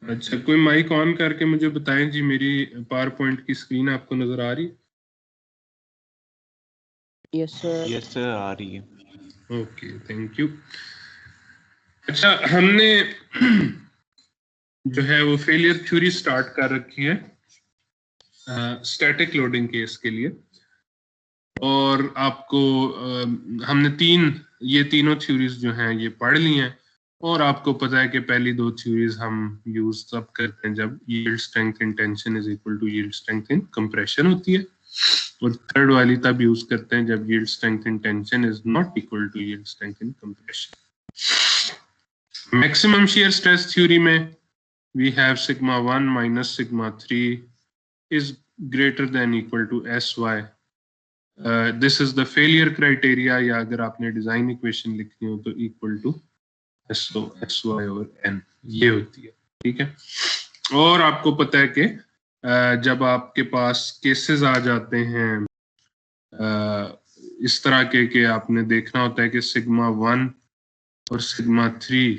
अच्छा, कोई mic on करके मुझे बताएं जी, मेरी पावर पॉइंट की स्क्रीन आपको नजर आ रही है? Yes sir. यस सर, आ रही है। Okay, thank you. अच्छा, हमने जो है वो फेलियर थ्योरी स्टार्ट कर रखी है स्टैटिक लोडिंग केस के लिए, और आपको हमने ये तीनों थ्योरीज जो हैं ये पढ़ ली हैं, और आपको पता है कि पहली दो थ्योरीज हम यूज तब करते हैं जब yield strength in tension is equal to yield strength in compression होती है, और थर्ड वाली तब यूज करते हैं जब yield strength in tension is not equal to yield strength in compression. Maximum shear stress theory में we have sigma 1 minus sigma 3 is greater than equal to sy. This is the failure criteria, या अगर आपने design equation लिखनी हो तो equal to SO sy over n, ये होती है। ठीक है, और आपको पता है कि जब आपके पास केसेस आ जाते हैं इस तरह के आपने देखना होता है कि सिग्मा 1 और सिग्मा 3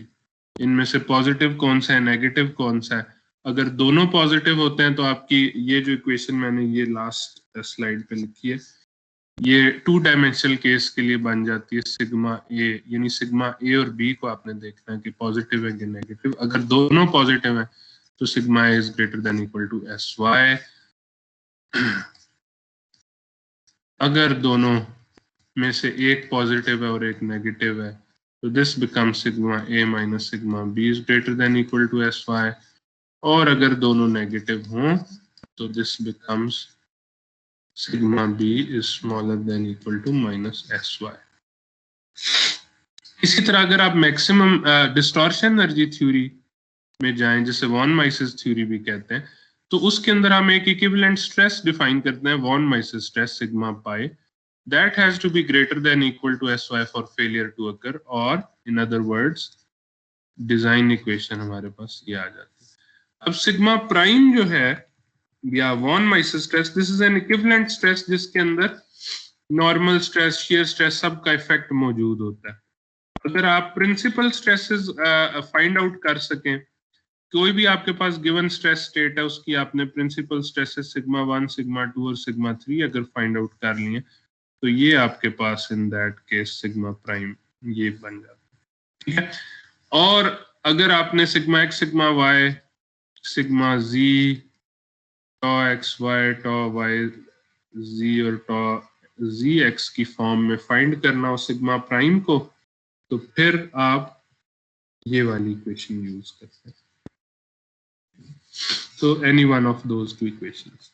इनमें से पॉजिटिव कौन सा है, नेगेटिव कौन सा है। अगर दोनों पॉजिटिव होते हैं तो आपकी ये जो इक्वेशन मैंने ये लास्ट स्लाइड पे लिखी है, ये 2 डायमेंशनल केस के लिए बन जाती है सिग्मा ए, यानी सिग्मा ए और बी को आपने देखना है कि पॉजिटिव है कि नेगेटिव। अगर दोनों पॉजिटिव है तो sigma A is greater than equal to S Y. अगर दोनों में से एक पॉजिटिव है और एक नेगेटिव है तो this becomes sigma A minus sigma B is greater than equal to S Y, और अगर दोनों नेगेटिव हों तो this becomes sigma B is smaller than equal to minus S Y. इसी तरह अगर आप मैक्सिमम डिस्टॉर्शन एनर्जी थ्योरी में जाएं, जिसे वॉन माइसेस थ्योरी भी कहते हैं, तो उसके अंदर हम एक इक्विवेलेंट स्ट्रेस डिफाइन करते हैं, von Mises stress sigma pi, that has to be greater than equal to sy for failure to occur, or in other words design equation हमारे पास ये आ जाती है। अब सिग्मा प्राइम जो है या von Mises stress, this is an equivalent stress जिसके अंदर नॉर्मल स्ट्रेस, शियर स्ट्रेस सब का इफेक्ट मौजूद होता है। अगर आप प्रिंसिपल स्ट्रेसेस फाइंड आउट कर सकें, कोई भी आपके पास गिवन स्ट्रेस स्टेट है उसकी आपने प्रिंसिपल स्ट्रेसेस सिग्मा 1 सिग्मा 2 और सिग्मा 3 अगर फाइंड आउट कर लिए तो ये आपके पास in that case sigma prime ये बन जाता है। ठीक है, और अगर आपने sigma X sigma Y sigma Z tau X Y tau Y Z और टॉ जी एक्स की फॉर्म में फाइंड करना हो सिग्मा प्राइम को, तो फिर आप ये वाली इक्वेशन यूज करते हैं। So any one of those two equations.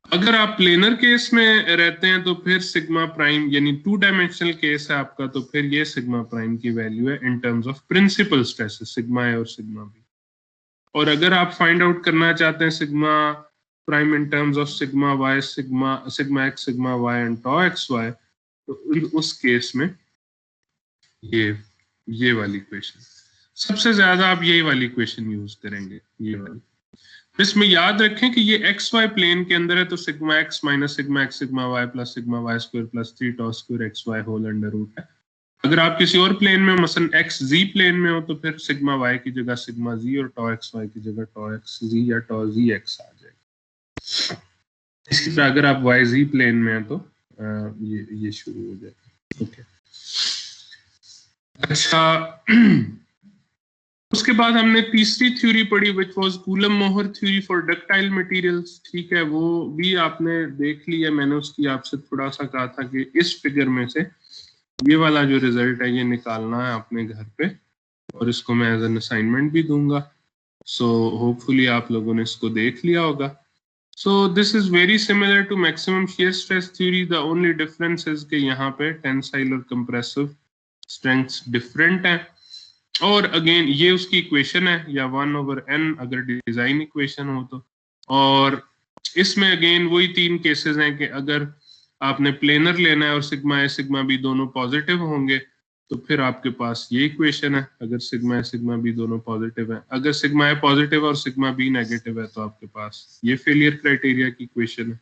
अगर आप प्लेनर केस में रहते हैं तो फिर सिग्मा प्राइम यानी 2 डायमेंशनल केस है आपका, तो फिर ये सिग्मा प्राइम की वैल्यू है in terms of principal stresses sigma A और सिग्मा बी। और अगर आप फाइंड आउट करना चाहते हैं sigma prime in terms of sigma Y sigma X sigma Y and tau X Y, तो उस केस में ये वाली इक्वेशन सबसे ज्यादा आप यही वाली इक्वेशन यूज करेंगे, ये वाली। इसमें याद रखें कि ये एक्स वाई प्लेन के अंदर है, तो sigma X minus sigma X sigma Y plus sigma Y square plus 3 tau square X Y whole under root है। अगर आप किसी और प्लेन में मसलन एक्स जी प्लेन में हो तो फिर सिग्मा वाई की जगह सिग्मा जी और टॉ एक्स वाई की जगह टॉ एक्स जी या टॉ जी एक्स आ जाएगा। इसी तरह अगर आप वाई जी प्लेन में है तो ये शुरू हो जाएगा। ओके, अच्छा उसके बाद हमने तीसरी थ्योरी पढ़ी विच वाज कूलम मोहर थ्योरी फॉर डक्टाइल मटेरियल्स। ठीक है, वो भी आपने देख लिया। मैंने उसकी आपसे थोड़ा सा कहा था कि इस फिगर में से ये वाला जो रिजल्ट है ये निकालना है अपने घर पे, और इसको मैं एज एन असाइनमेंट भी दूंगा। सो होपफुली आप लोगों ने इसको देख लिया होगा। So this is very similar to maximum shear stress theory, the only difference is कि यहाँ पे टेंसाइल और कंप्रेसिव स्ट्रेंथ्स डिफरेंट है। और अगेन ये उसकी इक्वेशन है या 1/n अगर डिजाइन इक्वेशन हो तो। और इसमें अगेन वही 3 केसेस हैं कि अगर आपने प्लेनर लेना है और सिग्मा ए सिग्मा बी दोनों पॉजिटिव होंगे तो फिर आपके पास ये इक्वेशन है, अगर सिग्मा ए सिग्मा बी दोनों पॉजिटिव है। अगर सिग्मा ए पॉजिटिव और सिग्मा बी नेगेटिव है तो आपके पास ये फेलियर क्राइटेरिया की इक्वेशन है।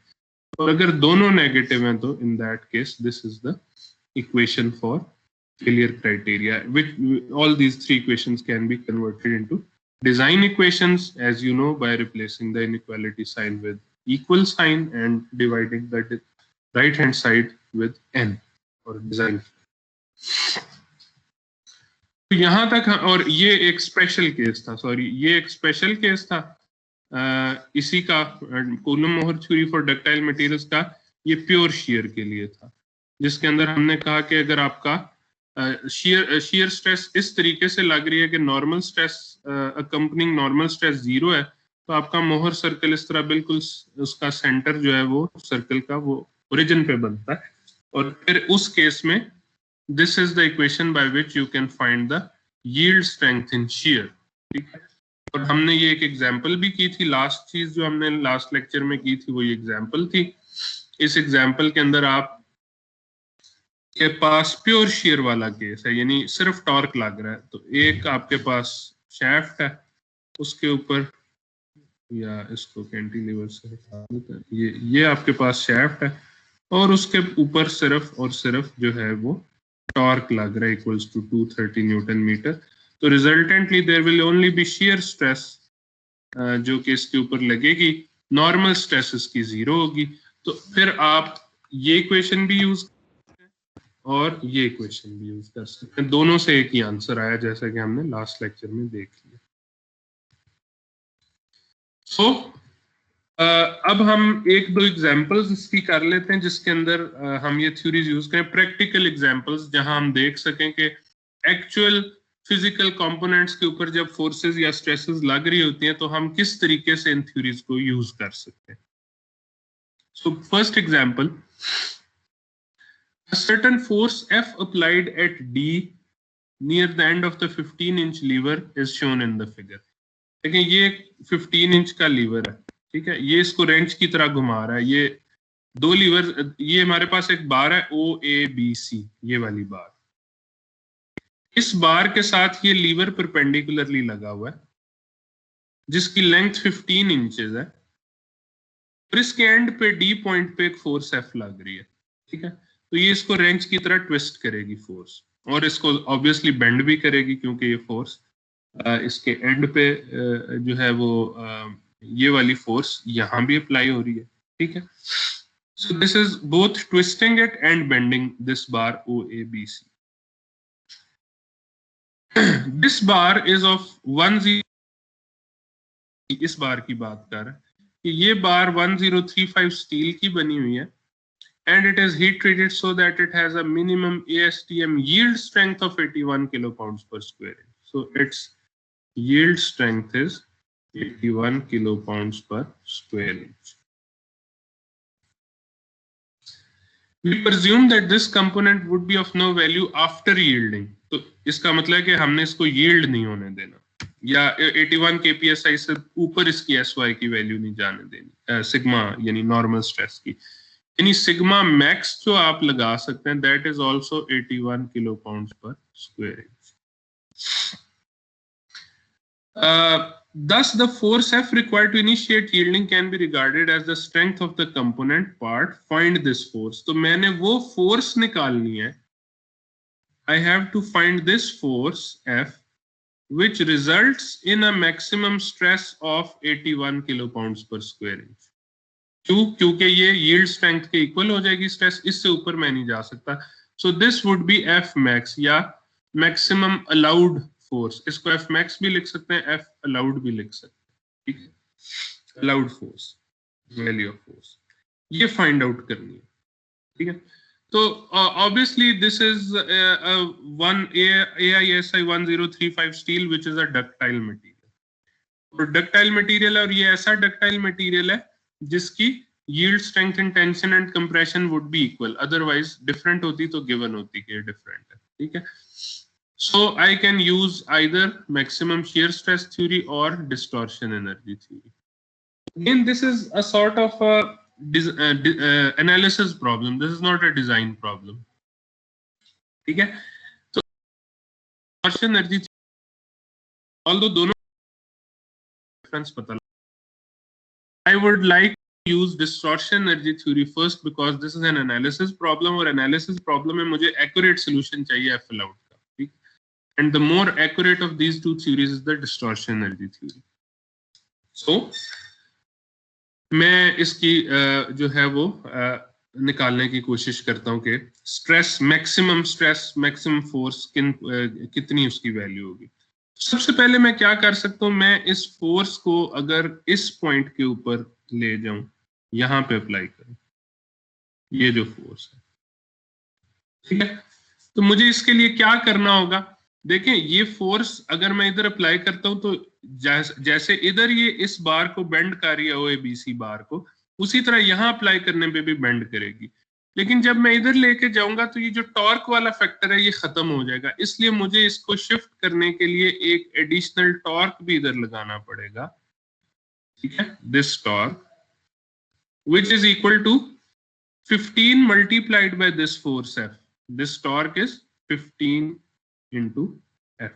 और अगर दोनों नेगेटिव हैं तो इन that case this is the equation for failure criteria, which all these 3 equations can be converted into design equations, as you know, by replacing the inequality sign with equal sign and dividing the right hand side with n or design. तो यहां तक, और ये एक special case था, sorry ये एक special case था इसी का कूलम-मोहर थ्योरी फॉर डक्टाइल मटेरियल्स का, ये प्योर शेयर के लिए था, जिसके अंदर हमने कहा कि अगर आपका shear स्ट्रेस इस तरीके से लग रही है कि normal stress accompanying normal stress 0 है, तो आपका मोहर सर्कल इस तरह बिल्कुल उसका सेंटर जो है वो सर्कल का वो ओरिजिन पे बनता है, और फिर उस केस में this is the equation by which you can find the yield strength in shear, ठीक है। और हमने ये एक एग्जांपल भी की थी, लास्ट चीज जो हमने लास्ट लेक्चर में की थी वो ये एग्जांपल थी। इस एग्जांपल के अंदर आप के पास प्योर shear वाला केस है, यानी सिर्फ टॉर्क लग रहा है, तो एक आपके पास शैफ्ट है, उसके ऊपर, या इसको कैंटिलीवर से हटा देते हैं, ये आपके पास शैफ्ट है और उसके ऊपर सिर्फ और सिर्फ जो है वो टॉर्क लग रहा है इक्वल्स टू 230 न्यूटन मीटर। तो resultantly there will only be shear stress जो कि इसके ऊपर लगेगी, नॉर्मल स्ट्रेस इसकी 0 होगी। तो फिर आप ये इक्वेशन भी यूज और ये इक्वेशन भी यूज कर सकते हैं, दोनों से एक ही आंसर आया, जैसा कि हमने लास्ट लेक्चर में देख लिया। सो अब हम एक दो एग्जांपल्स इसकी कर लेते हैं जिसके अंदर हम ये थ्योरीज यूज करें, प्रैक्टिकल एग्जांपल्स, जहां हम देख सकें कि एक्चुअल फिजिकल कंपोनेंट्स के ऊपर जब फोर्सेस या स्ट्रेसेस लग रही होती हैं तो हम किस तरीके से इन थ्योरीज को यूज कर सकते हैं। So first example, a certain force F applied at D near the end of the 15-inch lever is shown in the figure. देखिए ये 15 इंच का लीवर है, ठीक है, ये इसको रेंच की तरह घुमा रहा है, ये दो लीवर, ये हमारे पास एक बार है OABC, ये वाली बार, इस बार के साथ ये लीवर परपेंडिकुलरली लगा हुआ है जिसकी लेंथ 15 इंचेस है, और इसके एंड पे डी पॉइंट पे एक फोर्स F लग रही है, ठीक है। तो ये इसको रेंच की तरह ट्विस्ट करेगी फोर्स, और इसको ऑब्वियसली बेंड भी करेगी क्योंकि ये फोर्स इसके एंड पे जो है वो ये वाली फोर्स यहाँ भी अप्लाई हो रही है, ठीक है। सो this is both twisting it and bending this bar OABC. This bar is of 10, इस बार की बात कर रहे हैं कि ये बार 1035 स्टील की बनी हुई है, and it is heat treated so that it has a minimum ASTM yield strength of 81 kilopounds per square inch. So its yield strength is 81 kilopounds per square inch. We presume that this component would be of no value after yielding. तो इसका मतलब है कि हमने इसको yield नहीं होने देना, या 81 kpsi से ऊपर इसकी SY की वैल्यू नहीं जाने देनी, सिग्मा यानी नॉर्मल स्ट्रेस की, यानी सिग्मा मैक्स जो आप लगा सकते हैं that is also 81 kilo pound per square inch. Thus the force F required to initiate yielding can be regarded as the strength of the component part. Find this force. तो मैंने वो force निकालनी है, I have to find this force F which results in a maximum stress of 81 kilopounds per square inch. क्योंकि ये yield strength के equal हो जाएगी स्ट्रेस, इससे ऊपर मैं नहीं जा सकता। सो this would B F max या मैक्सिमम अलाउड फोर्स, इसको F मैक्स भी लिख सकते हैं, F अलाउड भी लिख सकते हैं, ठीक है, allowed force, value of force, ये फाइंड आउट करनी है, ठीक है। तो obviously this is one AISI 1035 steel which is a ductile material, और डक्टाइल मटेरियल, और ये ऐसा डक्टाइल मटेरियल है जिसकी yield strength and tension and compression would be equal, otherwise different होती तो given होती कि different है, ठीक है। So I can use either maximum shear stress theory or distortion energy theory. Again, this is a sort of a analysis problem. This is not a design problem, ठीक है। So distortion energy theory, although दोनों difference पता, I would like to use distortion energy theory first because this is an analysis problem, और analysis problem में मुझे accurate solution चाहिए F allowed का, ठीक। and the more accurate of these two theories is the distortion energy theory. So मैं इसकी जो है वो निकालने की कोशिश करता हूं कि स्ट्रेस मैक्सिमम फोर्स कितनी उसकी वैल्यू होगी। सबसे पहले मैं क्या कर सकता हूं, मैं इस फोर्स को अगर इस पॉइंट के ऊपर ले जाऊं, यहां पे अप्लाई करूं, ये जो फोर्स है, ठीक है। तो मुझे इसके लिए क्या करना होगा, देखें ये फोर्स अगर मैं इधर अप्लाई करता हूं तो जैसे इधर ये इस बार को बेंड कर रही है OABC बार को, उसी तरह यहां अप्लाई करने पे भी बेंड करेगी। लेकिन जब मैं इधर लेके जाऊंगा तो ये जो टॉर्क वाला फैक्टर है ये खत्म हो जाएगा, इसलिए मुझे इसको शिफ्ट करने के लिए एक एडिशनल टॉर्क भी इधर लगाना पड़ेगा, ठीक है। This torque which is equal to 15 multiplied by this force F. This torque is 15 into F.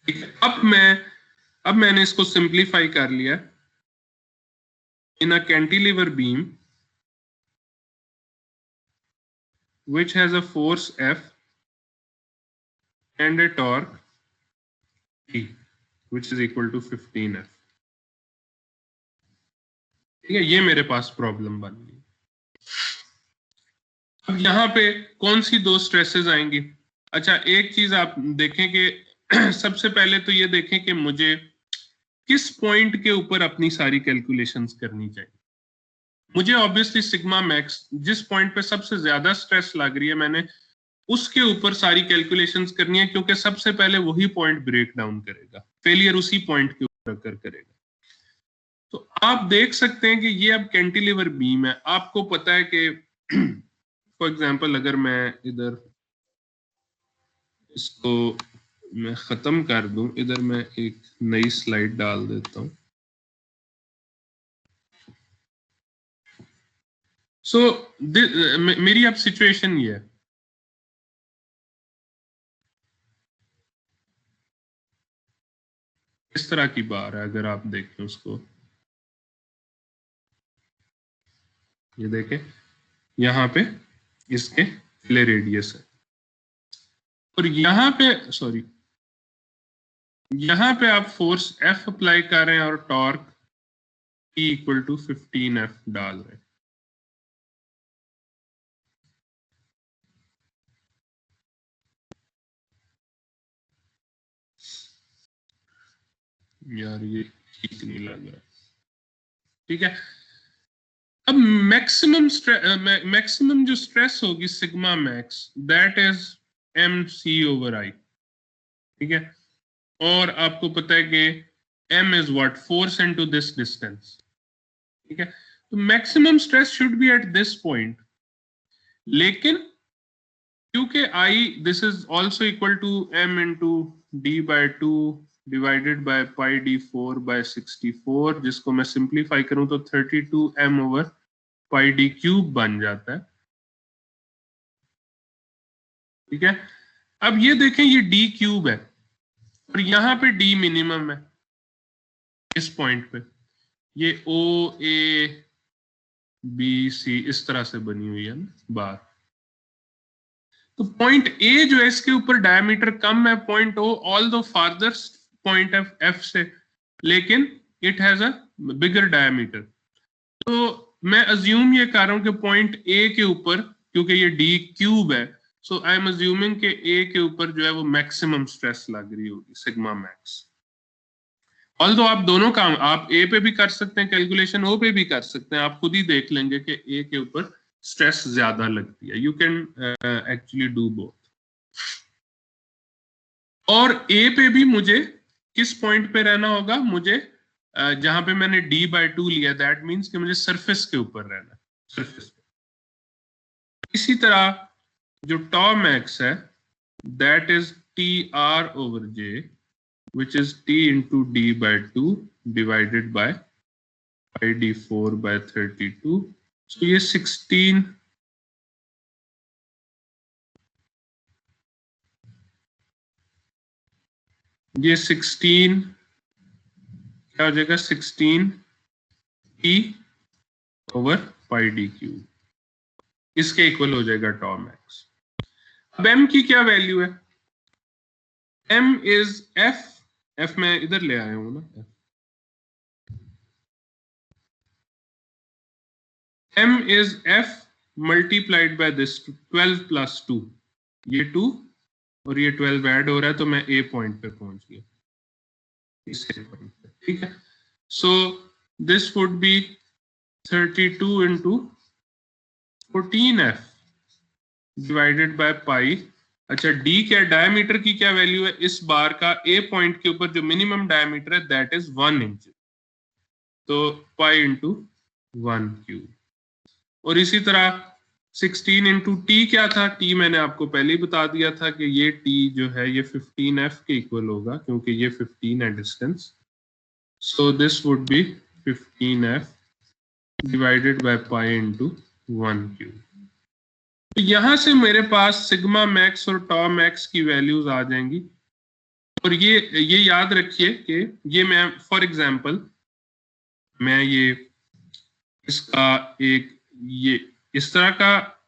ठीक है, अब मैंने इसको सिंप्लीफाई कर लिया। In a cantilever beam which has a force F and a torque T which is equal to 15F. ठीक है, ये मेरे पास प्रॉब्लम बन गई। अब यहाँ पे कौन सी दो स्ट्रेसेस आएंगी? अच्छा, एक चीज आप देखें कि सबसे पहले तो ये देखें कि मुझे किस पॉइंट के ऊपर अपनी सारी कैलकुलेशंस करनी चाहिए। मुझे ऑब्वियसली सिग्मा मैक्स जिस पॉइंट पे सबसे ज्यादा स्ट्रेस लग रही है, मैंने उसके ऊपर सारी कैलकुलेशंस करनी है, क्योंकि सबसे पहले वही पॉइंट ब्रेक डाउन करेगा, फेलियर उसी पॉइंट के ऊपर करेगा। तो आप देख सकते हैं कि ये अब कैंटिलीवर बीम है। आपको पता है कि फॉर एग्जांपल अगर मैं इधर इसको मैं खत्म कर दूं, इधर मैं एक नई स्लाइड डाल देता हूं। सो मेरी अब सिचुएशन ये है, इस तरह की बार है। अगर आप देखें उसको, ये देखें यहां पे इसके फिले रेडियस है, और यहां पे यहां पे आप फोर्स F अप्लाई कर रहे हैं और torque T equal to 15F डाल रहे हैं। यार ये ठीक नहीं लग रहा, ठीक है। अब मैक्सिमम जो स्ट्रेस होगी sigma max, that is MC/I, ठीक है। और आपको पता है कि M is what, force into this distance, ठीक है। तो maximum stress should be at this point, लेकिन क्योंकि I this is also equal to M into D/2 divided by pi D4 by 64, जिसको मैं सिंप्लीफाई करूं तो 32M over पाई D cube बन जाता है, ठीक है। अब ये देखें ये D क्यूब है और यहां पे D मिनिमम है इस पॉइंट पे, ये OABC इस तरह से बनी हुई है बार। तो पॉइंट A जो है इसके ऊपर डायमीटर कम है, पॉइंट O ऑल दो फार्दर्स्ट पॉइंट F से, लेकिन it has a bigger diameter. तो मैं अज्यूम ये कर रहा हूं कि पॉइंट A के ऊपर, क्योंकि ये D क्यूब है, सो आई एम अज्यूमिंग कि A के ऊपर जो है वो मैक्सिमम स्ट्रेस लग रही होगी, सिग्मा मैक्स। ऑल्दो आप दोनों काम आप A पे भी कर सकते हैं कैलकुलेशन, O पे भी कर सकते हैं, आप खुद ही देख लेंगे कि A के ऊपर स्ट्रेस ज्यादा लगती है। You can actually do both. और A पे भी मुझे किस पॉइंट पे रहना होगा, मुझे जहां पे मैंने D/2 लिया, दैट मींस कि मुझे सरफेस के ऊपर रहना, सरफेस पे। इसी तरह जो टॉ मैक्स है, that is TR/J which is T into D/2 divided by pi D4 by 32. So ये 16 क्या हो जाएगा, 16 T over pi D cube, इसके इक्वल हो जाएगा टॉ मैक्स। अब m की क्या वैल्यू है? m इज f मैं इधर ले आया हूं ना, m is f multiplied by this 12 plus 2, ये 2 और ये 12 ऐड हो रहा है, तो मैं ए पॉइंट पे पहुंच गया, इस पॉइंट पे, ठीक है। सो this would B 32 into 14f divided by पाई। अच्छा, d क्या, डायमीटर की क्या वैल्यू है इस बार का? ए पॉइंट के ऊपर जो मिनिमम डायमीटर है दैट इज 1 इंच, तो पाई इंटू 1 क्यूब। और इसी तरह 16 इंटू टी क्या था? टी मैंने आपको पहले ही बता दिया था कि ये टी जो है ये 15f के इक्वल होगा, क्योंकि ये 15 है distance. So this would B 15f divided by pi into 1 cube. तो यहां से मेरे पास सिग्मा मैक्स और टॉ मैक्स की वैल्यूज आ जाएंगी। और ये याद रखिए कि ये मैं फॉर एग्जांपल मैं ये इसका एक ये इस तरह का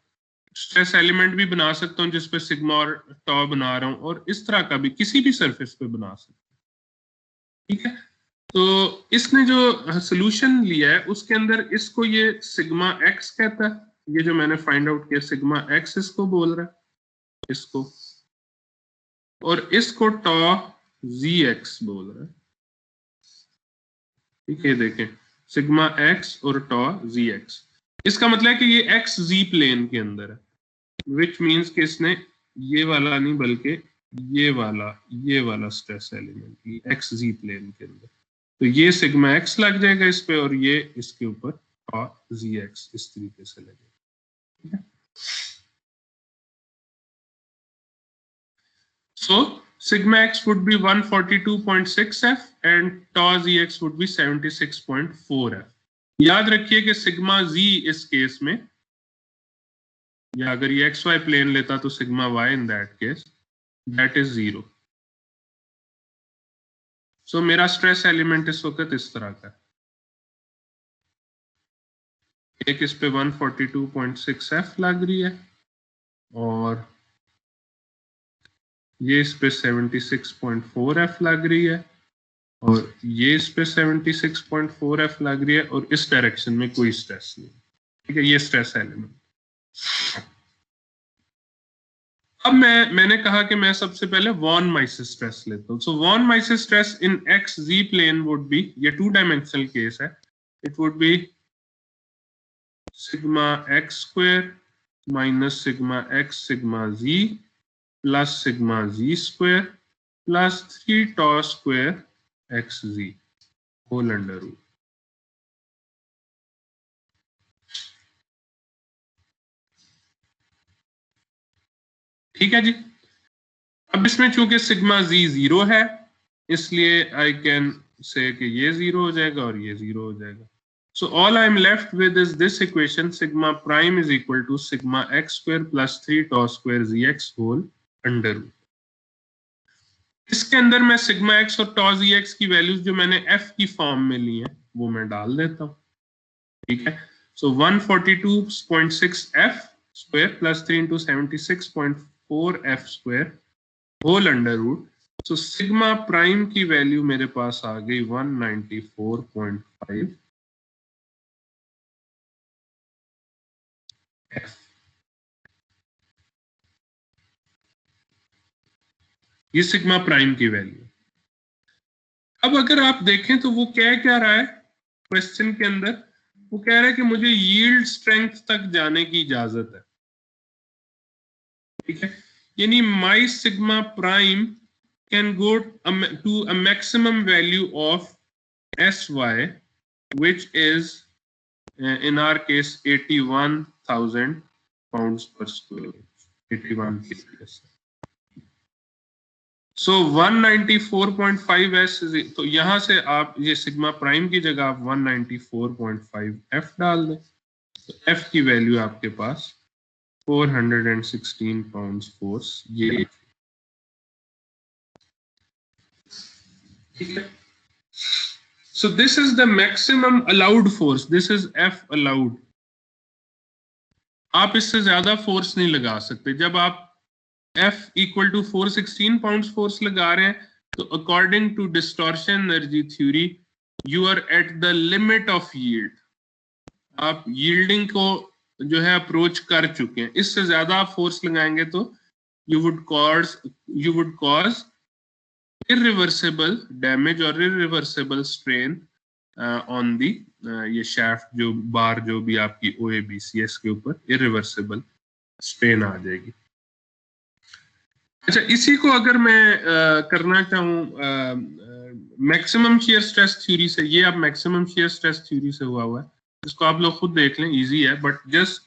स्ट्रेस एलिमेंट भी बना सकता हूं जिसपे सिग्मा और टॉ बना रहा हूं, और इस तरह का भी किसी भी सरफेस पे बना सकता हूं, ठीक है। तो इसने जो सोल्यूशन लिया है उसके अंदर इसको ये सिग्मा एक्स कहता है, ये जो मैंने फाइंड आउट किया सिग्मा एक्स इसको बोल रहा है इसको, और इसको टॉ जी एक्स बोल रहा है, ठीक है। देखें सिग्मा एक्स और टॉ जी एक्स, इसका मतलब है कि ये एक्स जी प्लेन के अंदर है, विच मीन्स कि इसने ये वाला नहीं बल्कि ये वाला stress element x Z plane के अंदर, तो ये सिग्मा एक्स लग जाएगा इस पे और ये इसके ऊपर टॉ जी एक्स इस तरीके से लगेगा, ठीक है। So sigma x would be 142.6 f and tau zx would be 76.4 f। याद रखिए कि सिग्मा z इस केस में, या अगर ये एक्स वाई प्लेन लेता तो sigma y in that case that is 0। सो मेरा स्ट्रेस एलिमेंट इस वक्त इस तरह का, एक इस पे 142.6 f लग रही है और ये इस पे 76.4 f लग रही है और ये इस पे 76.4 f लग रही है और इस डायरेक्शन में कोई स्ट्रेस नहीं, ठीक है। ये स्ट्रेस एलिमेंट। अब मैंने कहा कि मैं सबसे पहले वॉन माइसिस स्ट्रेस लेता हूं। So von Mises stress in X Z plane would be, ये 2 डायमेंशनल केस है, it would be sigma X square minus sigma X sigma Z plus sigma Z square plus 3 tau square X Z whole under root. ठीक है जी। अब इसमें चूंकि sigma Z 0 है इसलिए I can say कि ये 0 हो जाएगा और ये 0 हो जाएगा। So all I am left with is this equation, sigma prime is equal to sigma x square plus 3 tau square zx whole under root। इसके अंदर मैं सिग्मा x और tau zx की वैल्यूज जो मैंने f की फॉर्म में ली हैं वो मैं डाल देता हूं, ठीक है। So 142.6 f square plus 3 into 76.4 f square whole under root। So sigma prime की वैल्यू मेरे पास आ गई 194.5 f। ये सिग्मा प्राइम की वैल्यू। अब अगर आप देखें तो वो क्या रहा है क्वेश्चन के अंदर, वो कह रहा है कि मुझे यील्ड स्ट्रेंथ तक जाने की इजाजत है, ठीक है। यानी my sigma prime can go to a maximum value of sy which is in our case 81,000 pounds per square inch, 81 kgs। So 194.5 s, तो यहां से आप ये सिग्मा प्राइम की जगह आप 194.5 f डाल दें, तो f की वैल्यू आपके पास 416 पाउंड्स फोर्स ये, ठीक है। सो this is the maximum allowed force, this is f allowed. आप इससे ज्यादा फोर्स नहीं लगा सकते। जब आप F equal to 416 pounds force लगा रहे हैं, तो according to distortion energy theory you are at the limit of yield. आप यील्डिंग को जो है अप्रोच कर चुके हैं। इससे ज्यादा आप फोर्स लगाएंगे तो you would cause irreversible damage और irreversible strain on the ये shaft जो बार जो भी आपकी OABCS के ऊपर irreversible strain आ जाएगी। अच्छा, इसी को अगर मैं करना चाहूँ मैक्सिमम शियर स्ट्रेस थ्योरी से, ये अब मैक्सिमम शियर स्ट्रेस थ्योरी से हुआ है, इसको आप लोग खुद देख लें, इजी है, बट जस्ट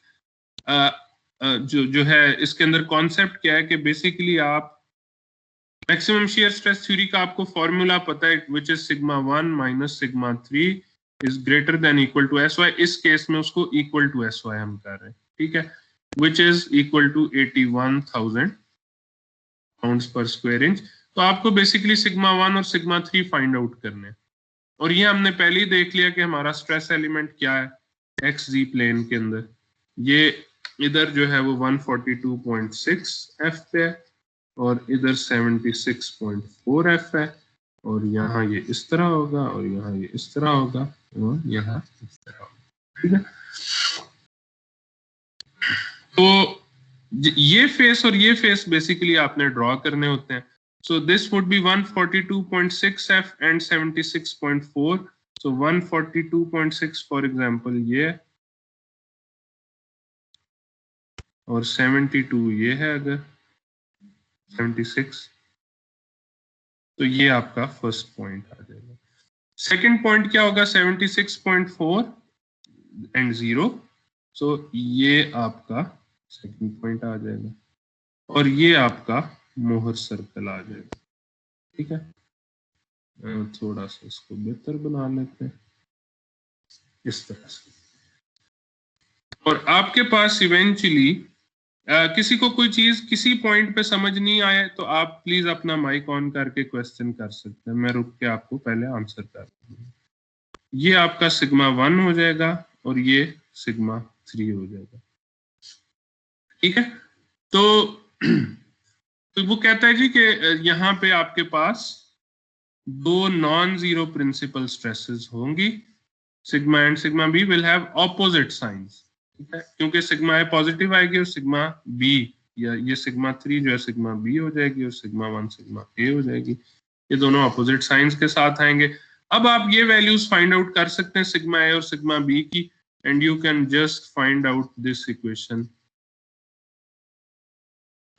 जो है इसके अंदर कॉन्सेप्ट क्या है कि बेसिकली आप मैक्सिमम शियर स्ट्रेस थ्योरी का आपको फॉर्मूला पता है, which is sigma 1 minus sigma 3 is greater than equal to SY। इस केस में उसको इक्वल टू SY हम कर रहे हैं, ठीक है, which is equal to 81,000 pounds per square inch. तो आपको बेसिकली सिग्मा 1 और सिग्मा 3 फाइंड आउट करने हैं, और ये हमने पहले ही देख लिया कि हमारा स्ट्रेस एलिमेंट क्या है XZ प्लेन के अंदर। ये इधर जो है वो 142.6 F पे है और इधर 76.4 F है, और यहाँ ये इस तरह होगा और यहाँ ये इस तरह होगा और यहाँ इस तरह होगा, ठीक है। तो ये फेस और ये फेस बेसिकली आपने ड्रॉ करने होते हैं। सो this would B 142.6 F and 76.4। So 142.6 for example ये, और 72 ये है, अगर 76, तो ये आपका फर्स्ट पॉइंट आ जाएगा। सेकंड पॉइंट क्या होगा, 76.4 एंड 0, सो ये आपका सेकंड पॉइंट आ जाएगा, और ये आपका मोहर सर्कल आ जाएगा, ठीक है। थोड़ा सा इसको बेहतर बना लेते हैं इस तरह से, और आपके पास इवेंचुअली किसी को कोई चीज किसी पॉइंट पे समझ नहीं आए तो आप प्लीज अपना माइक ऑन करके क्वेश्चन कर सकते हैं, मैं रुक के आपको पहले आंसर कर दूंगा। ये आपका सिग्मा 1 हो जाएगा और ये सिग्मा 3 हो जाएगा, ठीक है। तो वो कहता है जी कि यहाँ पे आपके पास दो नॉन जीरो प्रिंसिपल स्ट्रेसेस होंगी, sigma and sigma B will have opposite signs, ठीक है, क्योंकि सिग्मा ए पॉजिटिव आएगी और सिग्मा बी या ये सिग्मा 3 जो है सिग्मा बी हो जाएगी और सिग्मा 1 सिग्मा ए हो जाएगी, ये दोनों ऑपोजिट साइंस के साथ आएंगे। अब आप ये वैल्यूज फाइंड आउट कर सकते हैं सिग्मा ए और सिग्मा बी की, and you can just find out this equation,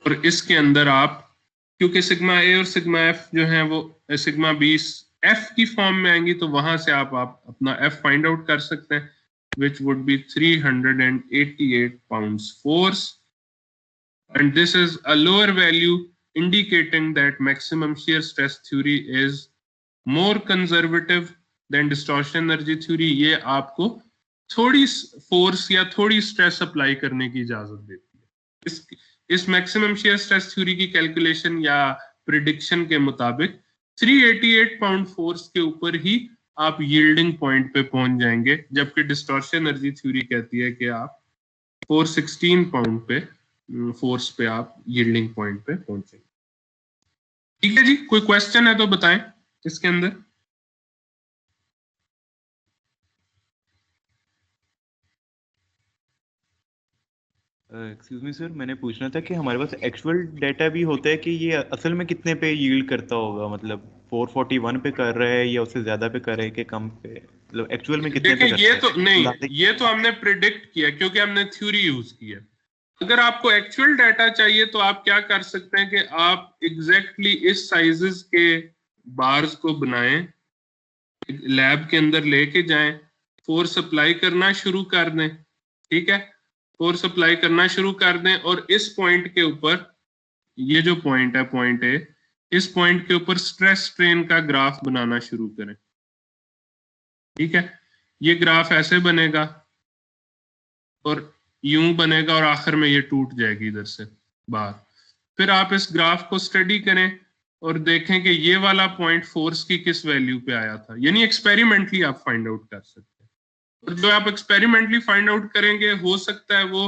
और इसके अंदर आप, क्योंकि सिग्मा ए और सिग्मा एफ जो है वो सिग्मा बी एफ की फॉर्म में आएंगी, तो वहां से आप अपना एफ फाइंड आउट कर सकते हैं, which would be 388 pounds force, and this is a lower value indicating that maximum shear stress theory is more conservative than distortion energy theory। ये आपको थोड़ी फोर्स या थोड़ी स्ट्रेस अप्लाई करने की इजाजत देती है। इस मैक्सिमम शेयर स्ट्रेस थ्योरी की कैलकुलेशन या प्रिडिक्शन के मुताबिक 388 पाउंड फोर्स के ऊपर ही आप यील्डिंग पॉइंट पे पहुंच जाएंगे, जबकि डिस्टॉर्शन एनर्जी थ्योरी कहती है कि आप 416 पाउंड पे फोर्स पे आप यील्डिंग पॉइंट पे पहुंचेंगे, ठीक है जी। कोई क्वेश्चन है तो बताएं इसके अंदर। एक्सक्यूज मी सर, मैंने पूछना था कि हमारे पास एक्चुअल डेटा भी होता है कि ये असल में कितने पे यील्ड करता होगा, मतलब 441 पे कर रहा है या उससे ज्यादा पे कर रहा है कि कम पे, मतलब एक्चुअल में कितने पे करता ये है? तो नहीं, ये तो हमने प्रिडिक्ट किया क्योंकि हमने थ्योरी यूज की है। अगर आपको एक्चुअल डाटा चाहिए तो आप क्या कर सकते हैं कि आप एग्जैक्टली इस साइजेस के बार्स को बनाएं, लैब के अंदर लेके जाएं, फोर्स अप्लाई करना शुरू कर दें, ठीक है, फोर्स अप्लाई करना शुरू कर दें, और इस पॉइंट के ऊपर, ये जो पॉइंट है पॉइंट ए, इस पॉइंट के ऊपर स्ट्रेस स्ट्रेन का ग्राफ बनाना शुरू करें, ठीक है। ये ग्राफ ऐसे बनेगा और यूं बनेगा और आखिर में ये टूट जाएगी इधर से बाहर। फिर आप इस ग्राफ को स्टडी करें और देखें कि ये वाला पॉइंट फोर्स की किस वैल्यू पे आया था, यानी एक्सपेरिमेंटली आप फाइंड आउट कर सकते हैं। और जो आप एक्सपेरिमेंटली फाइंड आउट करेंगे हो सकता है वो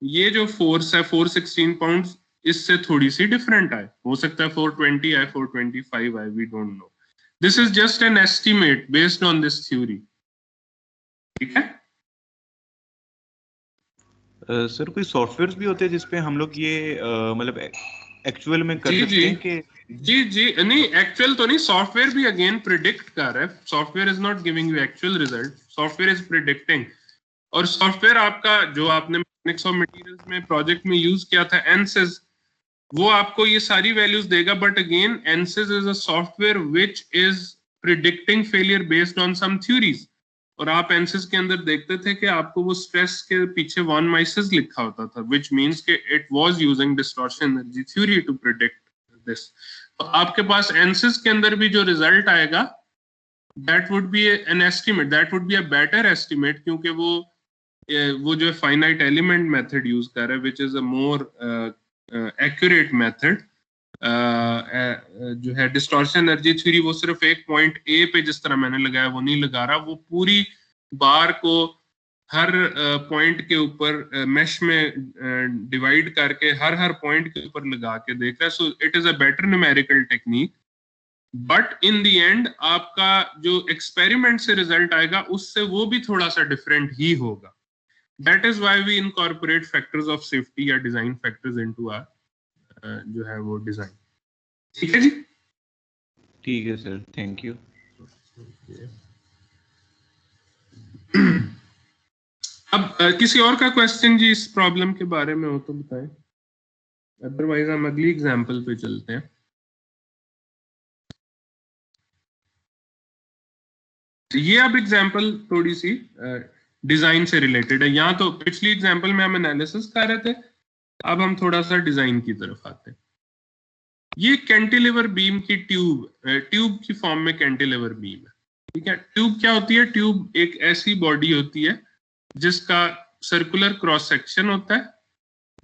ये जो फोर्स है 416 पाउंड, इससे थोड़ी सी डिफरेंट आए, हो सकता है 420 आए, 425 आए, we don't know. This is just an estimate based on this theory, ठीक है। सर कोई सॉफ्टवेयर्स भी होते हैं जिसपे हम लोग ये मतलब एक्चुअल में कर जी सकते जी हैं कि जी जी, नहीं एक्चुअल तो नहीं, सॉफ्टवेयर भी अगेन प्रिडिक्ट कर रहा है। Software is not giving you actual result, software is predicting. और सॉफ्टवेयर आपका जो आपने मैकेनिक्स ऑफ मटेरियल्स में प्रोजेक्ट में यूज किया था एनसिस, वो आपको ये सारी वैल्यूज देगा, but again ANSYS is a software which is predicting failure based on some theories. और आप एनसिस के अंदर देखते थे कि आपको वो स्ट्रेस के पीछे वॉन माइसेस लिखा होता था, व्हिच मींस कि it was using distortion energy theory to predict this. तो आपके पास एनसिस के अंदर भी जो रिजल्ट आएगा, that would be an estimate, that would be a better estimate, क्योंकि वो जो फाइनाइट एलिमेंट मेथड यूज कर रहा है, which is a more accurate method. जो है डिस्टॉर्शन एनर्जी थ्योरी, वो सिर्फ एक पॉइंट ए पे जिस तरह मैंने लगाया वो नहीं लगा रहा, वो पूरी बार को हर पॉइंट के ऊपर मैश में डिवाइड करके हर हर पॉइंट के ऊपर लगा के देख रहा है। So it is a better numerical technique, but in the end आपका जो एक्सपेरिमेंट से रिजल्ट आएगा उससे वो भी थोड़ा सा डिफरेंट ही होगा। That is why we incorporate factors of safety या डिजाइन फैक्टर्स इनटू आवर जो है वो डिजाइन, ठीक है जी। ठीक है सर, थैंक यू। अब किसी और का क्वेश्चन जी इस प्रॉब्लम के बारे में हो तो बताएं, अदरवाइज हम अगली एग्जांपल पे चलते हैं। ये अब एग्जांपल थोड़ी सी डिजाइन से रिलेटेड है। यहाँ तो पिछली एग्जांपल में हम एनालिसिस कर रहे थे, अब हम थोड़ा सा डिजाइन की तरफ आते हैं। ये कैंटिलीवर बीम की ट्यूब की फॉर्म में कैंटिलीवर बीम है, ठीक है। ट्यूब क्या होती है? ट्यूब एक ऐसी बॉडी होती है जिसका सर्कुलर क्रॉस सेक्शन होता है,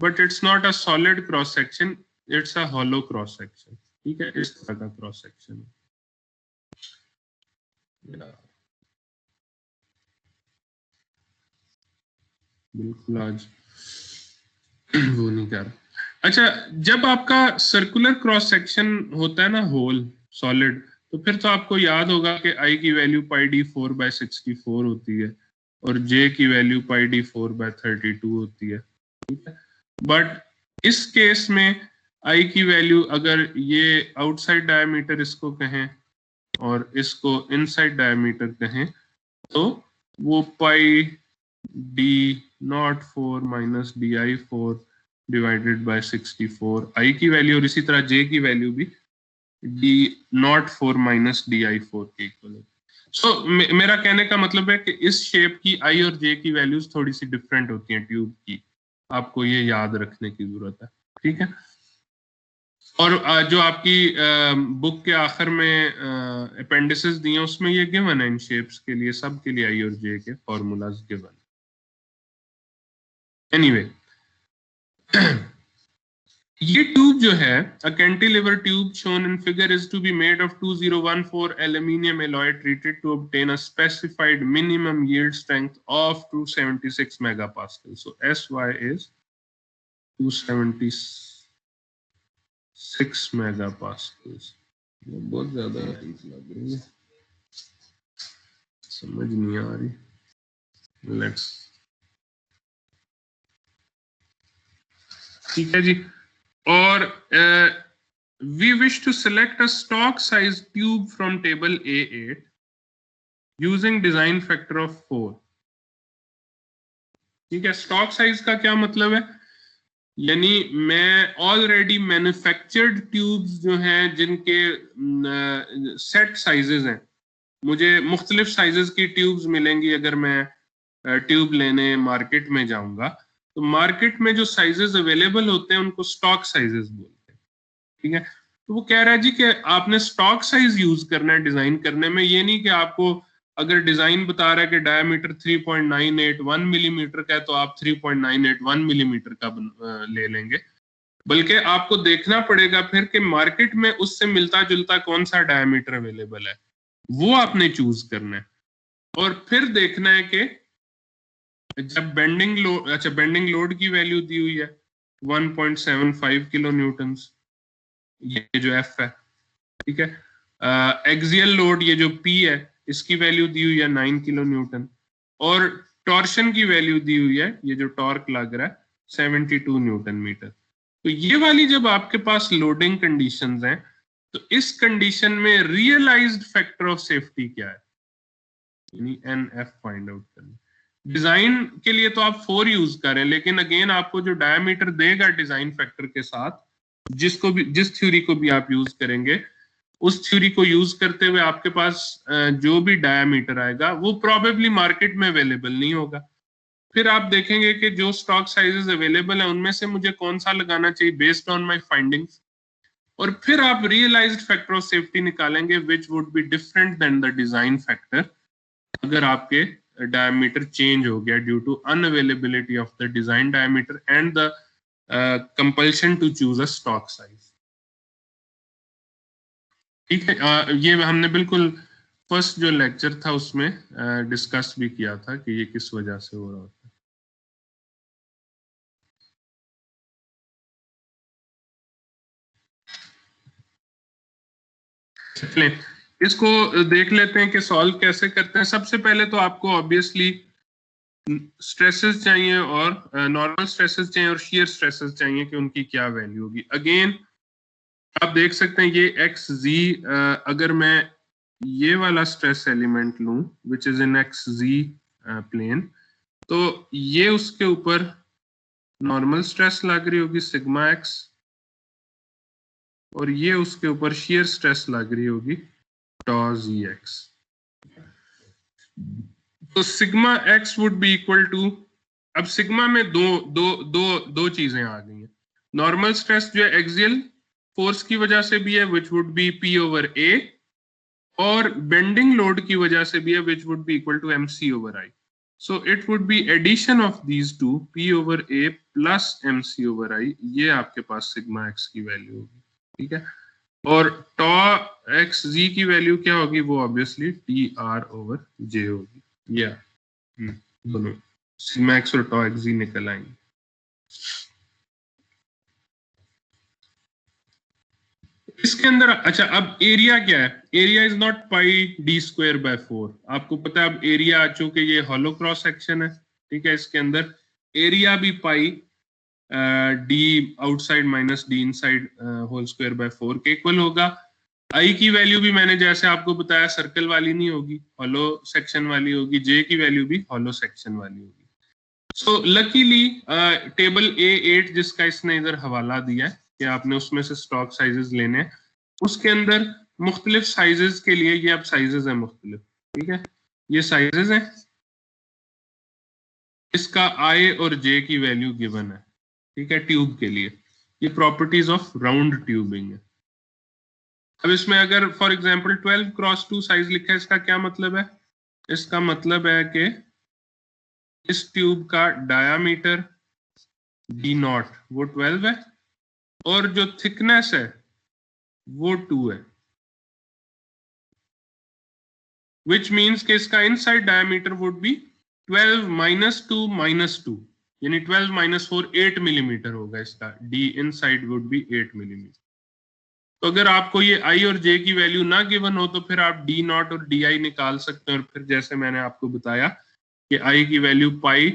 but it's not a solid cross section, it's a hollow cross section, ठीक है। इस तरह का क्रॉस सेक्शन बिल्कुल आज वो नहीं कर रहा। अच्छा, जब आपका सर्कुलर क्रॉस सेक्शन होता है ना होल सॉलिड, तो फिर तो आपको याद होगा कि आई की वैल्यू पाई डी 4/64 होती है और जे की वैल्यू पाई डी 4/32 होती है, ठीक है। बट इस केस में आई की वैल्यू, अगर ये आउटसाइड डायमीटर इसको कहें और इसको इनसाइड डायमीटर कहें, तो वो pi D nought 4 minus D I 4 divided by 64 I की वैल्यू, और इसी तरह जे की वैल्यू भी D nought 4 minus D I 4 के इक्वल है। सो मेरा कहने का मतलब है कि इस शेप की आई और जे की वैल्यूज थोड़ी सी डिफरेंट होती हैं ट्यूब की, आपको ये याद रखने की जरूरत है, ठीक है। और जो आपकी बुक के आखिर में अपेंडिसेस दिए हैं उसमें ये गिवन है इन शेप्स के लिए, सब के लिए आई और जे के फॉर्मूलाज गिवन। एनीवे ये ट्यूब जो है, a cantilever tube shown in figure is to be made of 2014 aluminium alloy treated to obtain a specified minimum yield strength of 276 megapascal. So SY is 276 megapascals. बहुत ज्यादा लग रही है, समझ नहीं आ रही। लेट्स, ठीक है जी। और we wish to select a stock size tube from table A8 using design factor of 4, ठीक है। स्टॉक साइज का क्या मतलब है? यानी मैं ऑलरेडी मैन्युफैक्चर्ड ट्यूब्स जो हैं जिनके सेट साइजेस हैं, मुझे मुख्तलिफ साइजेस की ट्यूब्स मिलेंगी अगर मैं ट्यूब लेने मार्केट में जाऊंगा, तो मार्केट में जो साइजेस अवेलेबल होते हैं उनको स्टॉक साइजेस बोलते हैं, ठीक है। तो वो कह रहा है जी कि आपने स्टॉक साइज यूज करना है डिजाइन करने में, ये नहीं कि आपको अगर डिजाइन बता रहा है कि डायमीटर 3.981 मिलीमीटर का है तो आप 3.981 मिलीमीटर का ले लेंगे, बल्कि आपको देखना पड़ेगा फिर कि मार्केट में उससे मिलता जुलता कौन सा डायमीटर अवेलेबल है, वो आपने चूज करना है। और फिर देखना है कि जब बेंडिंग लोड, अच्छा बेंडिंग लोड की वैल्यू दी हुई है, 1.75 किलो न्यूटन्स, ये जो एफ है, ठीक है। एक्सियल लोड ये जो पी है इसकी वैल्यू दी हुई है 9 किलो न्यूटन, और टॉर्शन की वैल्यू दी हुई है, ये जो टॉर्क लग रहा है 72 न्यूटन मीटर। तो ये वाली जब आपके पास लोडिंग कंडीशंस हैं, तो इस कंडीशन में रियलाइज्ड फैक्टर ऑफ सेफ्टी क्या है, यानी एनएफ फाइंड आउट करना। डिजाइन के लिए तो आप 4 यूज करें, लेकिन अगेन आपको जो डायमीटर देगा डिजाइन फैक्टर के साथ, जिसको भी, जिस थ्योरी को भी आप यूज करेंगे, उस थ्योरी को यूज करते हुए आपके पास जो भी डायमीटर आएगा वो प्रोबेबली मार्केट में अवेलेबल नहीं होगा। फिर आप देखेंगे कि जो स्टॉक साइजेस अवेलेबल है उनमें से मुझे कौन सा लगाना चाहिए बेस्ड ऑन माय फाइंडिंग्स, और फिर आप रियलाइज्ड फैक्टर ऑफ सेफ्टी निकालेंगे which would be different than the design factor, अगर आपके डायमीटर चेंज हो गया due to unavailability of the design diameter and the compulsion to choose a stock size. ठीक है, ये हमने बिल्कुल फर्स्ट जो लेक्चर था उसमें डिस्कस भी किया था कि ये किस वजह से हो रहा होता है। चलिए इसको देख लेते हैं कि सॉल्व कैसे करते हैं। सबसे पहले तो आपको ऑब्वियसली स्ट्रेसेस चाहिए, और नॉर्मल स्ट्रेसेस चाहिए और शियर स्ट्रेसेस चाहिए कि उनकी क्या वैल्यू होगी। अगेन आप देख सकते हैं ये एक्स जी, अगर मैं ये वाला स्ट्रेस एलिमेंट लूं which is in X Z plane, तो ये उसके ऊपर नॉर्मल स्ट्रेस लग रही होगी सिग्मा एक्स, और ये उसके ऊपर शियर स्ट्रेस लग रही होगी टॉ जी एक्स। तो sigma X would be equal to, अब सिग्मा में दो चीजें आ गई हैं। नॉर्मल स्ट्रेस जो है एक्सियल फोर्स की वजह से भी है which would be P over A, और बेंडिंग लोड की वजह से भी है which would be equal to M C over I. So it would be addition of these two, P over A plus MC over I, ये आपके पास sigma x की वैल्यू होगी, ठीक है। और टॉ एक्स जी की वैल्यू क्या होगी, वो ऑब्वियसली टी आर ओवर जे होगी, या दोनों सिग्मा एक्स और टॉ एक्स जी निकल आएंगे। इसके अंदर अच्छा, अब एरिया क्या है, area is not pi D square by 4। आपको पता है अब एरिया, चूंकि ये हॉलो क्रॉस सेक्शन है, ठीक है, इसके अंदर एरिया भी pi D outside minus D inside whole square by 4 के इक्वल होगा। आई की वैल्यू भी मैंने जैसे आपको बताया सर्कल वाली नहीं होगी, हॉलो सेक्शन वाली होगी। जे की वैल्यू भी हॉलो सेक्शन वाली होगी। सो लकीली टेबल A8 जिसका इसने इधर हवाला दिया है कि आपने उसमें से स्टॉक साइजेस लेने हैं, उसके अंदर मुख्तलिफ साइजेस के लिए ये अब साइजेस है मुख्तलिफ, ठीक है, ये साइजेस हैं, इसका I और J की वैल्यू गिवन है, ठीक है, ट्यूब के लिए। ये प्रॉपर्टीज ऑफ राउंड ट्यूबिंग है। अब इसमें अगर फॉर एग्जांपल 12x2 साइज लिखा है, इसका क्या मतलब है, इसका मतलब है कि इस ट्यूब का डायामीटर डी नॉट वो 12 है, और जो थिकनेस है वो 2 है, विच मीन्स कि इसका inside diameter would be 12 minus 2 minus 2, यानी 12 माइनस 4 8 मिलीमीटर होगा इसका, D inside would be 8 millimetre. तो अगर आपको ये आई और जे की वैल्यू ना गिवन हो तो फिर आप डी नॉट और डी आई निकाल सकते हैं, और फिर जैसे मैंने आपको बताया कि आई की value pi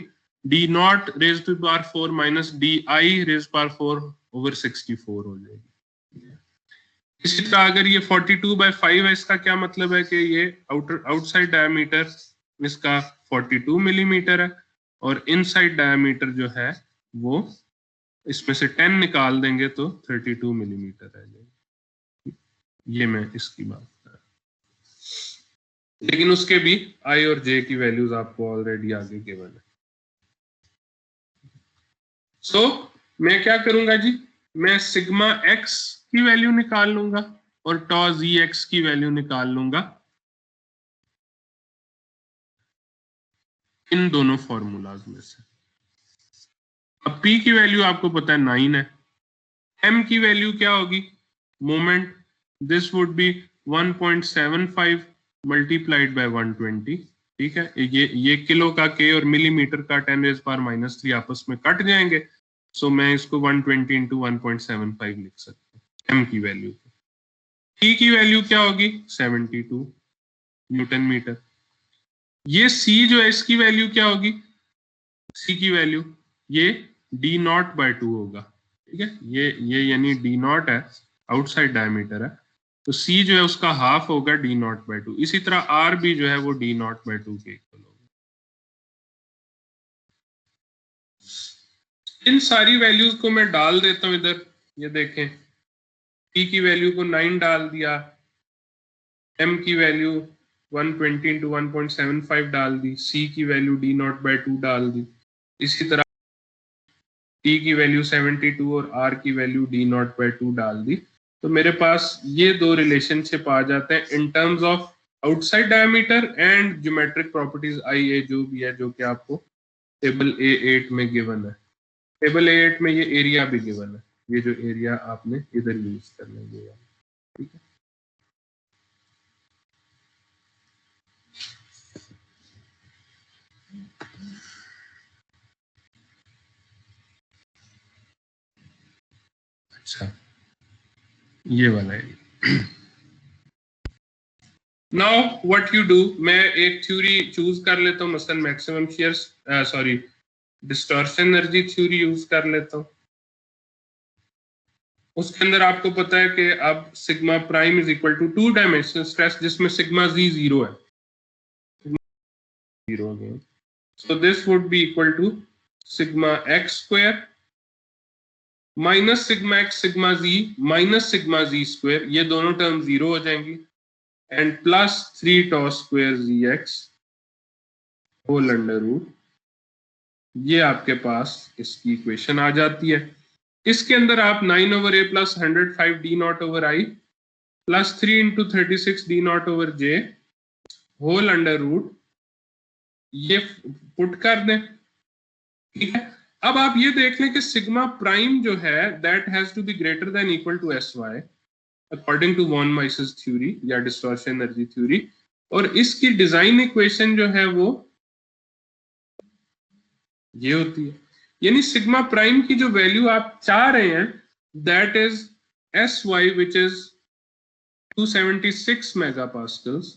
D naught raise to power 4 minus D I raise power 4 over 64 हो जाएगी। इसी तरह अगर ये 42/5 है, इसका क्या मतलब है कि ये आउटसाइड डायमीटर इसका 42 मिलीमीटर है, और इनसाइड डायमीटर जो है वो इसमें से 10 निकाल देंगे तो 32 मिलीमीटर रह जाएगा। ये मैं इसकी बात कर रहा हूं, लेकिन उसके भी आई और जे की वैल्यूज आपको ऑलरेडी आगे गिवन है। सो मैं क्या करूंगा जी, मैं सिग्मा एक्स की वैल्यू निकाल लूंगा और टॉ जी एक्स की वैल्यू निकाल लूंगा इन दोनों फॉर्मूलाज में से। अब P की वैल्यू आपको पता है 9 है, M की वैल्यू क्या होगी, moment, this would B 1.75 multiplied by 120, ठीक है। ये किलो का K और मिलीमीटर का 10⁻³ आपस में कट जाएंगे, सो मैं इसको 120 इंटू 1.75 लिख सकता हूँ m की वैल्यू। T की वैल्यू क्या होगी 72 न्यूटन मीटर। ये C जो है इसकी वैल्यू क्या होगी, C की वैल्यू ये d नॉट बाय 2 होगा, ठीक है। ये यानी d नॉट है, आउटसाइड डायमीटर है, तो C जो है उसका हाफ होगा d नॉट बाय 2। इसी तरह R भी जो है वो d नॉट बाय 2 के इक्वल होगा। इन सारी वैल्यूज को मैं डाल देता हूं इधर, ये देखें T की वैल्यू को 9 डाल दिया, M की वैल्यू 120 इंटू 1.75 डाल दी, C की वैल्यू d नॉट बाय 2 डाल दी, इसी तरह T की वैल्यू 72 और R की वैल्यू d नॉट बाय 2 डाल दी। तो मेरे पास ये दो रिलेशनशिप आ जाते हैं इन terms of outside diameter and geometric properties IA जो भी है, जो कि आपको टेबल A8 में गिवन है। टेबल A8 में ये एरिया भी गिवन है, ये जो एरिया आपने इधर यूज कर लेंगे, ठीक है। अच्छा ये वाला है। नाउ व्हाट यू डू, मैं एक थ्योरी चूज कर लेता हूँ, मसलन maximum shear distortion energy theory use कर लेता हूँ। उसके अंदर आपको पता है कि अब sigma prime is equal to 2 dimensional stress जिसमें सिग्मा जी 0 है, 0 again, so this would be equal to sigma X square minus sigma X sigma Z minus sigma Z square, ये दोनों टर्म 0 हो जाएंगी, and plus 3 tau square ji X whole under root. ये आपके पास इसकी equation आ जाती है। इसके अंदर आप 9/a plus 105 d naught over I plus 3 into 36 d naught over J whole under root ये पुट कर दें, ठीक है। अब आप ये देख लें कि सिग्मा प्राइम जो है that has to be greater than equal to S Y according to von Mises theory या डिस्टॉर्शन एनर्जी थ्योरी, और इसकी डिजाइन इक्वेशन जो है वो ये होती है। यानी सिग्मा प्राइम की जो वैल्यू आप चाह रहे हैं that is S Y which is 276 megapascals,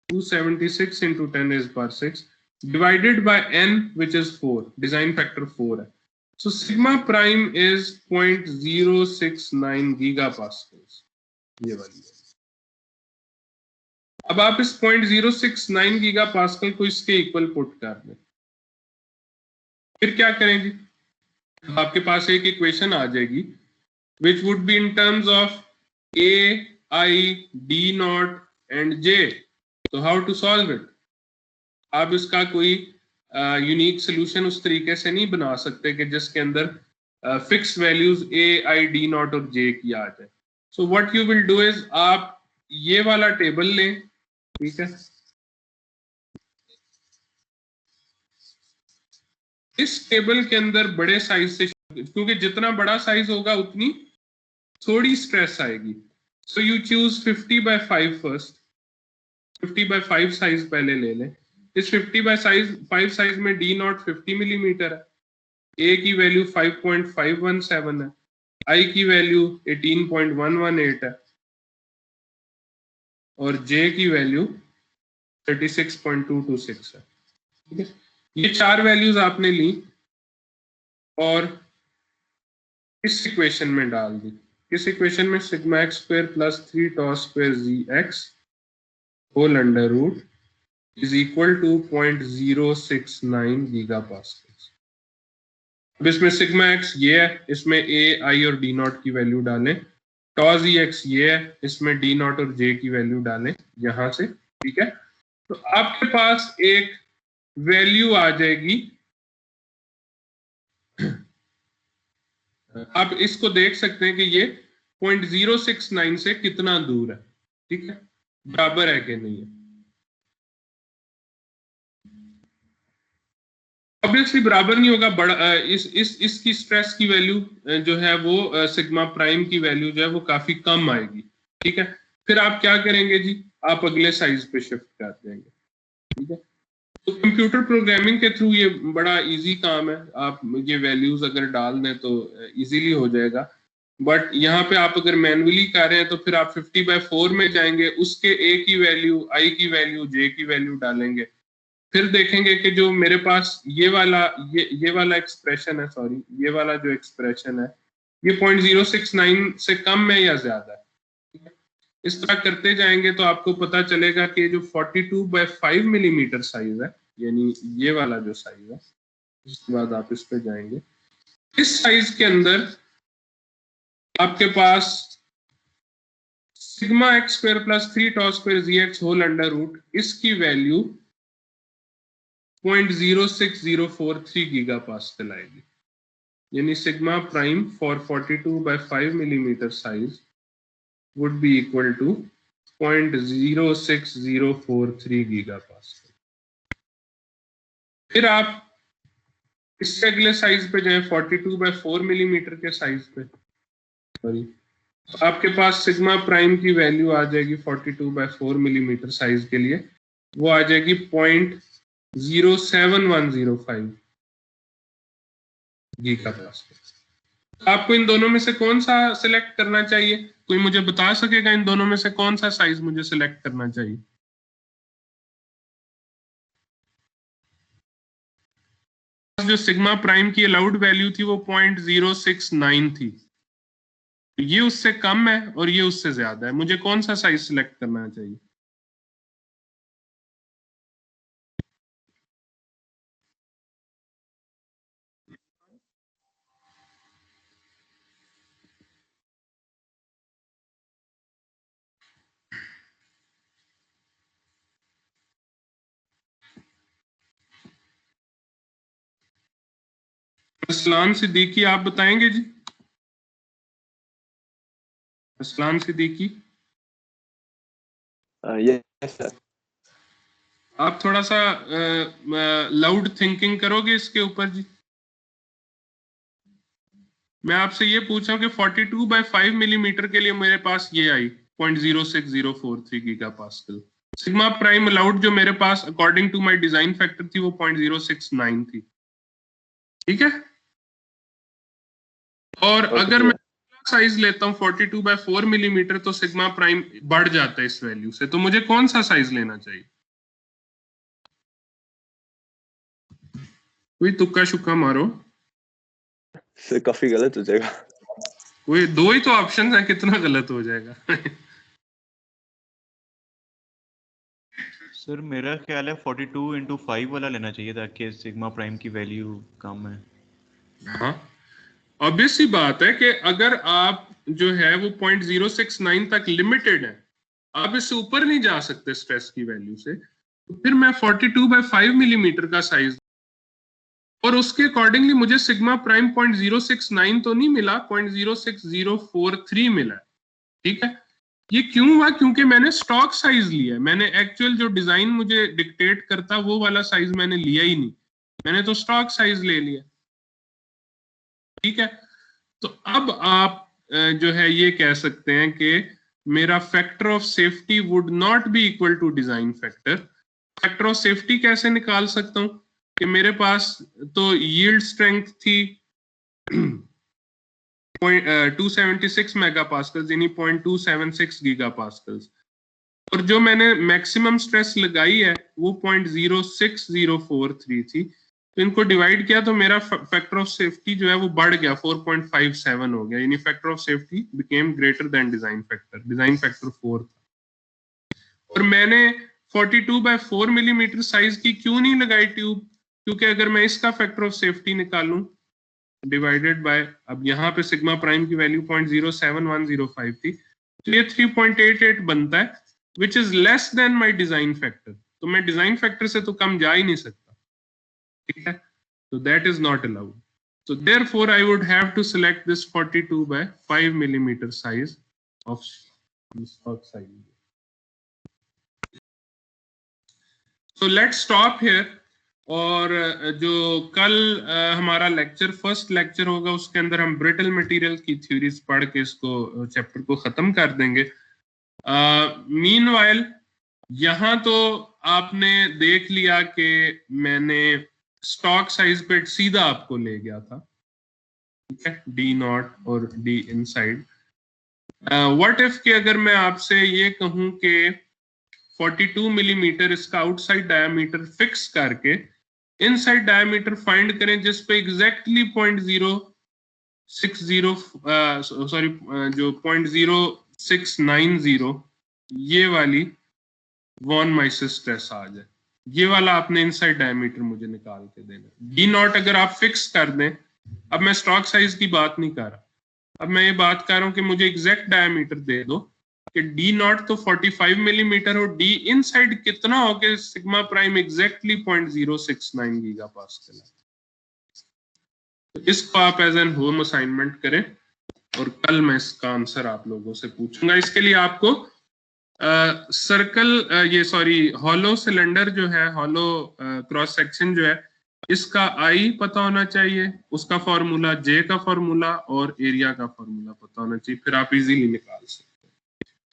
276 into 10 raised power 6 divided by n which is 4, design factor 4 है। So sigma prime is 0.069 gigapascals, ये वाली है। अब आप इस 0.069 गीगापास्कल को इसके इक्वल पुट कर दें, फिर क्या करेंगे, आपके पास एक इक्वेशन आ जाएगी which would be in terms of a I d naught and j, so how to solve it। आप इसका कोई यूनिक सोल्यूशन उस तरीके से नहीं बना सकते कि जिसके अंदर fix values a I d not और j की आ जाए। So what you will do is आप ये वाला टेबल लें, ठीक है, इस टेबल के अंदर बड़े साइज से, क्योंकि जितना बड़ा साइज होगा उतनी थोड़ी स्ट्रेस आएगी, so you choose 50/5 first, 50/5 size पहले ले लें। इस 50/5 साइज में डी नॉट 50 मिलीमीटर है, ए की वैल्यू 5.517 है, आई की वैल्यू 18.118 है और जे की वैल्यू 36.226 है, ठीक है। ये चार वैल्यूज आपने ली और इस इक्वेशन में डाल दी। इस इक्वेशन में sigma X square plus 3 tau square ji X whole under root is equal to 0.069 gigapascals. अब इसमें सिग्मा एक्स ये है, इसमें ए आई और डी नॉट की वैल्यू डालें, टॉ जी एक्स ये है, इसमें डी नॉट और जे की वैल्यू डालें यहां से, ठीक है। तो आपके पास एक वैल्यू आ जाएगी, आप इसको देख सकते हैं कि ये 0.069 से कितना दूर है, ठीक है, बराबर है कि नहीं है। ऑब्वियसली बराबर नहीं होगा, बड़ा इसकी स्ट्रेस की वैल्यू जो है वो सिग्मा प्राइम की वैल्यू जो है वो काफी कम आएगी, ठीक है। फिर आप क्या करेंगे जी, आप अगले साइज पे शिफ्ट कर देंगे, ठीक है। तो कंप्यूटर प्रोग्रामिंग के थ्रू ये बड़ा इजी काम है, आप ये वैल्यूज अगर डाल दें तो इजीली हो जाएगा। बट यहाँ पे आप अगर मैनुअली कर रहे हैं तो फिर आप 50/4 में जाएंगे, उसके a की वैल्यू, i की वैल्यू, j की वैल्यू डालेंगे, फिर देखेंगे कि जो मेरे पास ये वाला एक्सप्रेशन है, सॉरी ये वाला जो एक्सप्रेशन है ये 0.069 से कम है या ज्यादा है। इस तरह करते जाएंगे तो आपको पता चलेगा कि जो 42/5 मिलीमीटर साइज है, यानी ये वाला जो साइज है, इसके बाद आप इस पे जाएंगे, इस साइज के अंदर आपके पास sigma X square plus 3 tau square जी एक्स होल अंडर रूट, इसकी वैल्यू 0.06043 गीगा पास्कल आएगी। यानी sigma prime for 42/5 millimetre size would be equal to 0.06043 giga pascal. फिर आप इससे अगले साइज पे जाएं, 42/4 मिलीमीटर के साइज पे, सॉरी, तो आपके पास सिग्मा प्राइम की वैल्यू आ जाएगी 42/4 मिलीमीटर साइज के लिए, वो आ जाएगी 0.07105 गीगा पास्कल। आपको इन दोनों में से कौन सा सिलेक्ट करना चाहिए? कोई मुझे बता सकेगा इन दोनों में से कौन सा साइज मुझे सिलेक्ट करना चाहिए? जो सिग्मा प्राइम की अलाउड वैल्यू थी वो 0.069 थी, ये उससे कम है और ये उससे ज्यादा है, मुझे कौन सा साइज सिलेक्ट करना चाहिए? असलान सिद्दीकी, आप बताएंगे जी? Aslan Siddiqui, yes sir. आप थोड़ा सा लाउड थिंकिंग करोगे इसके ऊपर जी? मैं आपसे ये पूछ रहा हूँ कि 42/5 मिलीमीटर के लिए मेरे पास ये आई 0.06043 giga pascal. Sigma prime allowed जो मेरे पास according to my design factor थी वो 0.069 थी, ठीक है? और अगर मैं साइज लेता हूँ 42/4 मिलीमीटर तो सिग्मा प्राइम बढ़ जाता है इस वैल्यू से, तो मुझे कौन सा साइज लेना चाहिए? कोई तुक्का शुक्का मारो। सर काफी गलत हो जाएगा। कोई दो ही तो ऑप्शन है, कितना गलत हो जाएगा? सर मेरा ख्याल है 42/5 वाला लेना चाहिए ताकि सिग्मा प्राइम की वैल्यू कम है। हाँ, ऑब्वियस सी बात है कि अगर आप जो है वो 0.069 तक लिमिटेड है, आप इससे ऊपर नहीं जा सकते स्ट्रेस की वैल्यू से, तो फिर मैं 42/5 मिलीमीटर का साइज, और उसके अकॉर्डिंगली मुझे सिग्मा प्राइम 0.069 तो नहीं मिला, 0.06043 मिला, ठीक है? ये क्यों हुआ? क्योंकि मैंने स्टॉक साइज लिया है, मैंने एक्चुअल जो डिजाइन मुझे डिक्टेट करता वो वाला साइज मैंने लिया ही नहीं, मैंने तो स्टॉक साइज ले लिया, ठीक है? तो अब आप जो है ये कह सकते हैं कि मेरा factor of safety would not be equal to design factor. Factor of safety कैसे निकाल सकता हूं कि मेरे पास तो यील्ड स्ट्रेंथ थी 276 मेगा पास्कल यानी 0.276 गीगा पास्कल, और जो मैंने मैक्सिमम स्ट्रेस लगाई है वो 0.06043 थी, तो इनको डिवाइड किया तो मेरा फैक्टर ऑफ सेफ्टी जो है वो बढ़ गया, 4.57 हो गया, यानी factor of safety became greater than design factor, design factor 4 था। और मैंने 42/4 मिलीमीटर साइज की क्यों नहीं लगाई ट्यूब? क्योंकि अगर मैं इसका फैक्टर ऑफ सेफ्टी निकालूं डिवाइडेड बाय, अब यहाँ पे सिग्मा प्राइम की वैल्यू 0.07105 थी, तो ये 3.88 बनता है, which is less than my design factor, तो मैं डिजाइन फैक्टर से तो कम जा ही नहीं सकता, ठीक है? So that is not allowed. So therefore I would have to select this 42/5 millimeter size of stock size. So let's stop here. और जो कल हमारा लेक्चर, फर्स्ट लेक्चर होगा, उसके अंदर हम ब्रिटल मटेरियल की थ्योरीज पढ़ के इसको चैप्टर को खत्म कर देंगे। मीनवाइल यहां तो आपने देख लिया कि मैंने स्टॉक साइज पे सीधा आपको ले गया था, ठीक है, डी नॉट और डी इनसाइड। व्हाट इफ के अगर मैं आपसे ये कहूं कि 42 मिलीमीटर इसका आउटसाइड डायमीटर फिक्स करके इनसाइड डायमीटर फाइंड करें जिस पे एग्जैक्टली 0.060 सॉरी जो 0.0690 ये वाली वॉन माइसेस स्ट्रेस आ जाए, ये वाला आपने इनसाइड डायमीटर मुझे निकाल के देना। डी नॉट अगर आप फिक्स कर दें, अब मैं स्टॉक साइज की बात नहीं कर रहा, अब मैं ये बात कर रहा हूं कि मुझे एग्जैक्ट डायमीटर दे दो कि डी नॉट तो 45 मिलीमीटर और डी इनसाइड कितना हो के sigma prime exactly 0.069 giga pascal है। तो इसको आप एज एन होम असाइनमेंट करें और कल मैं इसका आंसर आप लोगों से पूछूंगा। इसके लिए आपको सर्कल ये सॉरी हॉलो सिलेंडर जो है, हॉलो क्रॉस सेक्शन जो है, इसका आई पता होना चाहिए, उसका फॉर्मूला, जे का फॉर्मूला और एरिया का फॉर्मूला पता होना चाहिए, फिर आप इजीली निकाल सकते हैं।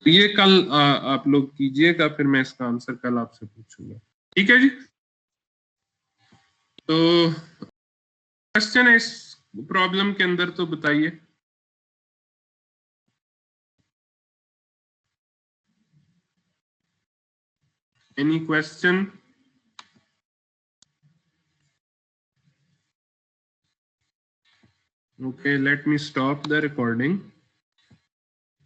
तो ये कल आप लोग कीजिएगा, फिर मैं इसका आंसर कल आपसे पूछूंगा, ठीक है जी। तो क्वेश्चन है इस प्रॉब्लम के अंदर तो बताइए। Any question? Okay, let me stop the recording.